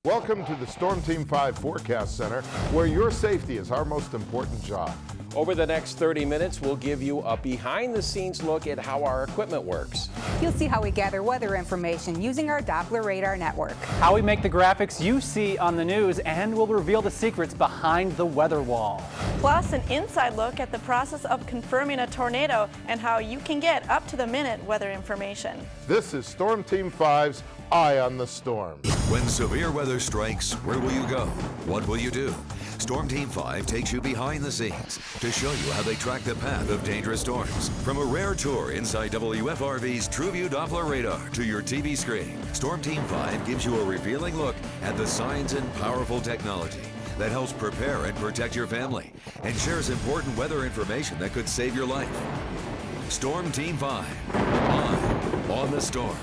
Welcome to the Storm Team 5 Forecast Center, where your safety is our most important job. Over the next 30 minutes, we'll give you a behind-the-scenes look at how our equipment works. You'll see how we gather weather information using our Doppler Radar network. How we make the graphics you see on the news, and we'll reveal the secrets behind the weather wall. Plus, an inside look at the process of confirming a tornado and how you can get up-to-the-minute weather information. This is Storm Team 5's Eye on the Storm. When severe weather strikes, where will you go? What will you do? Storm Team 5 takes you behind the scenes to show you how they track the path of dangerous storms. From a rare tour inside WFRV's TrueView Doppler Radar to your TV screen, Storm Team 5 gives you a revealing look at the science and powerful technology that helps prepare and protect your family and shares important weather information that could save your life. Storm Team 5, Eye on the Storm.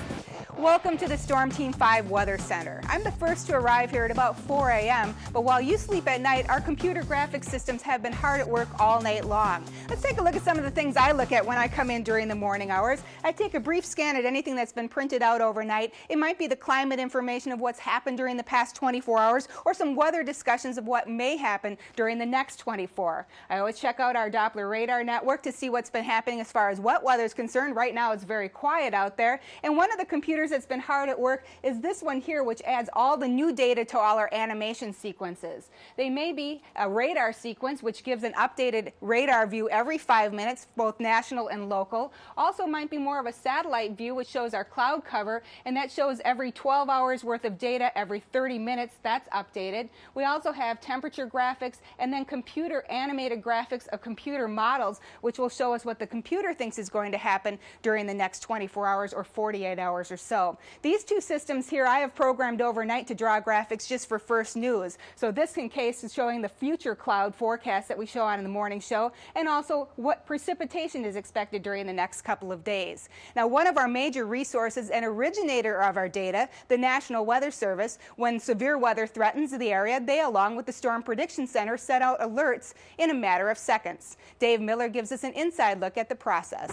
Welcome to the Storm Team 5 Weather Center. I'm the first to arrive here at about 4 a.m., but while you sleep at night, our computer graphics systems have been hard at work all night long. Let's take a look at some of the things I look at when I come in during the morning hours. I take a brief scan at anything that's been printed out overnight. It might be the climate information of what's happened during the past 24 hours or some weather discussions of what may happen during the next 24. I always check out our Doppler Radar network to see what's been happening as far as wet weather is concerned. Right now it's very quiet out there, and one of the computers that's been hard at work is this one here, which adds all the new data to all our animation sequences. They may be a radar sequence, which gives an updated radar view every 5 minutes, both national and local. Also might be more of a satellite view, which shows our cloud cover, and that shows every 12 hours worth of data every 30 minutes. That's updated. We also have temperature graphics and then computer animated graphics of computer models, which will show us what the computer thinks is going to happen during the next 24 hours or 48 hours or so. These two systems here I have programmed overnight to draw graphics just for First News. So this in case is showing the future cloud forecast that we show on in the morning show, and also what precipitation is expected during the next couple of days. Now, one of our major resources and originator of our data, the National Weather Service, when severe weather threatens the area, they, along with the Storm Prediction Center, set out alerts in a matter of seconds. Dave Miller gives us an inside look at the process.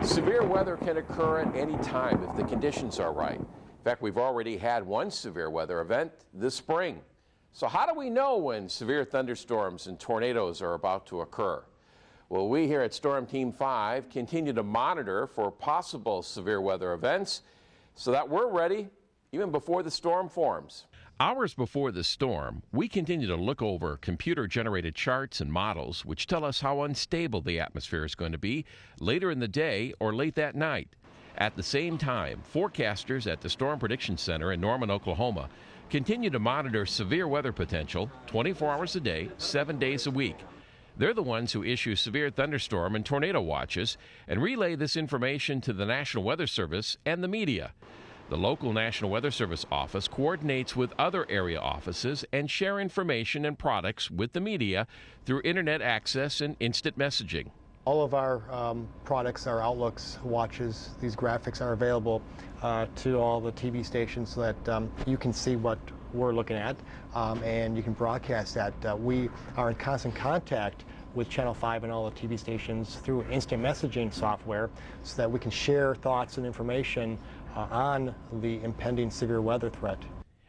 Severe weather can occur at any time if the conditions are right. In fact, we've already had one severe weather event this spring. So how do we know when severe thunderstorms and tornadoes are about to occur? Well, we here at Storm Team 5 continue to monitor for possible severe weather events so that we're ready even before the storm forms. Hours before the storm, we continue to look over computer-generated charts and models which tell us how unstable the atmosphere is going to be later in the day or late that night. At the same time, forecasters at the Storm Prediction Center in Norman, Oklahoma, continue to monitor severe weather potential 24 hours a day, 7 days a week. They're the ones who issue severe thunderstorm and tornado watches and relay this information to the National Weather Service and the media. The local National Weather Service office coordinates with other area offices and share information and products with the media through internet access and instant messaging. All of our products, our outlooks, watches, these graphics are available to all the TV stations so that you can see what we're looking at and you can broadcast that. We are in constant contact with Channel 5 and all the TV stations through instant messaging software so that we can share thoughts and information on the impending severe weather threat.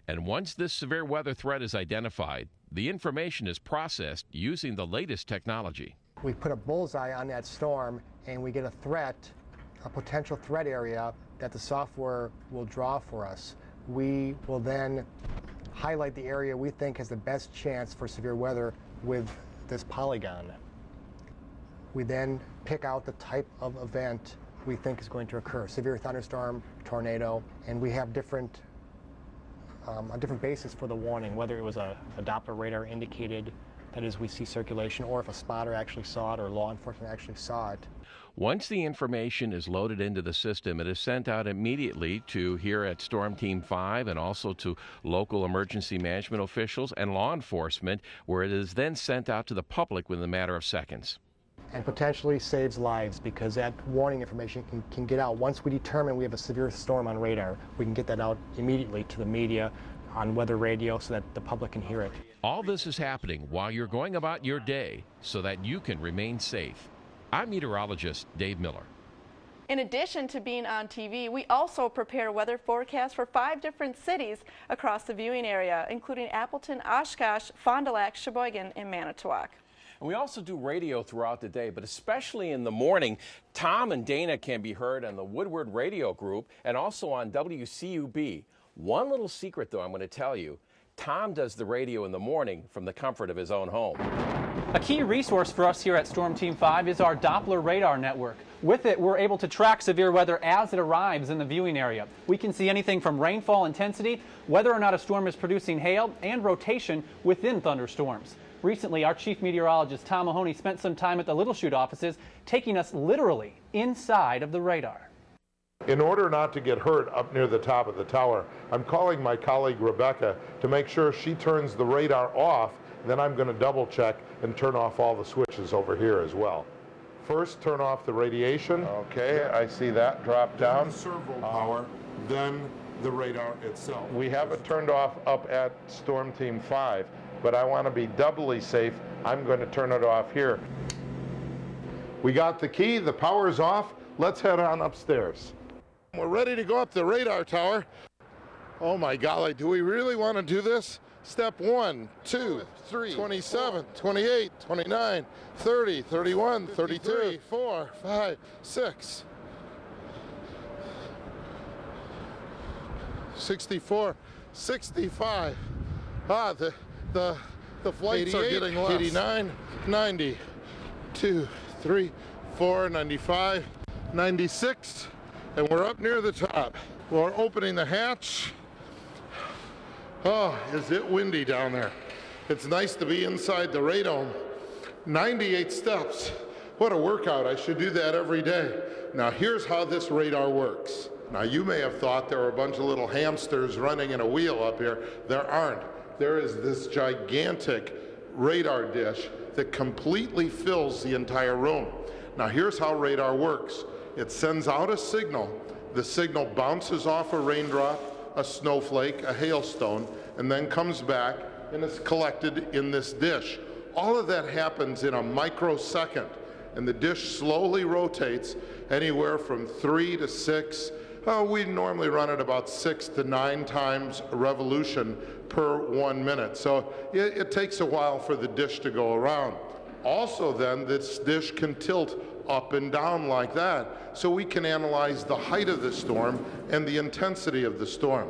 And once this severe weather threat is identified, the information is processed using the latest technology. We put a bullseye on that storm and we get a threat, a potential threat area that the software will draw for us. We will then highlight the area we think has the best chance for severe weather with this polygon. We then pick out the type of event we think is going to occur, severe thunderstorm, tornado, and we have a different basis for the warning, whether it was a Doppler radar indicated, that is, we see circulation, or if a spotter actually saw it or law enforcement actually saw it. Once the information is loaded into the system, it is sent out immediately to here at Storm Team 5 and also to local emergency management officials and law enforcement, where it is then sent out to the public within a matter of seconds. And potentially saves lives because that warning information can get out. Once we determine we have a severe storm on radar, we can get that out immediately to the media on weather radio so that the public can hear it. All this is happening while you're going about your day so that you can remain safe. I'm meteorologist Dave Miller. In addition to being on TV, we also prepare weather forecasts for 5 different cities across the viewing area, including Appleton, Oshkosh, Fond du Lac, Sheboygan, and Manitowoc. And we also do radio throughout the day, but especially in the morning. Tom and Dana can be heard on the Woodward Radio Group and also on WCUB. One little secret, though, I'm going to tell you. Tom does the radio in the morning from the comfort of his own home. A key resource for us here at Storm Team 5 is our Doppler Radar network. With it, we're able to track severe weather as it arrives in the viewing area. We can see anything from rainfall intensity, whether or not a storm is producing hail, and rotation within thunderstorms. Recently, our chief meteorologist, Tom Mahoney, spent some time at the Little Chute offices, taking us literally inside of the radar. In order not to get hurt up near the top of the tower, I'm calling my colleague Rebecca to make sure she turns the radar off. Then I'm going to double check and turn off all the switches over here as well. First, turn off the radiation. Okay, I see that drop down. Servo power, then the radar itself. We have it turned off up at Storm Team 5, but I want to be doubly safe. I'm going to turn it off here. We got the key, the power's off. Let's head on upstairs. We're ready to go up the radar tower. Oh my golly, do we really want to do this? Step 1, 2, 3, 27, 28, 29, 30, 31, 32, 4, 5, 6, 64, 65. The flights are getting less. 89, 90, 2, 3, 4, 95, 96, and we're up near the top. We're opening the hatch. Oh, is it windy down there. It's nice to be inside the radome. 98 steps. What a workout. I should do that every day. Now here's how this radar works. Now you may have thought there were a bunch of little hamsters running in a wheel up here. There aren't. There is this gigantic radar dish that completely fills the entire room. Now here's how radar works. It sends out a signal. The signal bounces off a raindrop, a snowflake, a hailstone, and then comes back and is collected in this dish. All of that happens in a microsecond, and the dish slowly rotates anywhere from 3 to 6. We normally run at about 6 to 9 times a revolution per 1 minute. So it takes a while for the dish to go around. Also then, this dish can tilt up and down like that, so we can analyze the height of the storm and the intensity of the storm.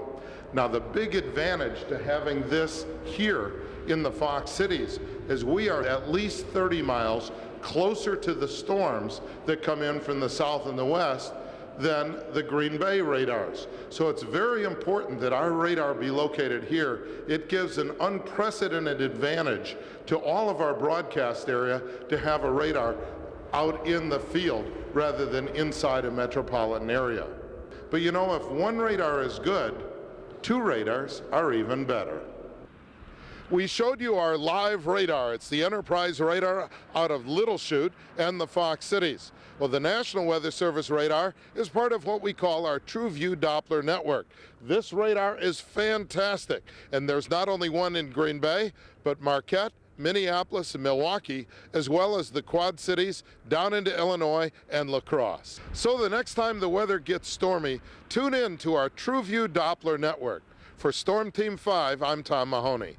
Now the big advantage to having this here in the Fox cities is we are at least 30 miles closer to the storms that come in from the south and the west than the Green Bay radars. So it's very important that our radar be located here. It gives an unprecedented advantage to all of our broadcast area to have a radar out in the field rather than inside a metropolitan area. But you know, if one radar is good, 2 radars are even better. We showed you our live radar. It's the Enterprise radar out of Little Chute and the Fox cities. Well, the National Weather Service radar is part of what we call our TrueView Doppler network. This radar is fantastic, and there's not only one in Green Bay, but Marquette, Minneapolis, and Milwaukee, as well as the Quad Cities down into Illinois and La Crosse. So the next time the weather gets stormy, tune in to our TrueView Doppler network. For Storm Team 5, I'm Tom Mahoney.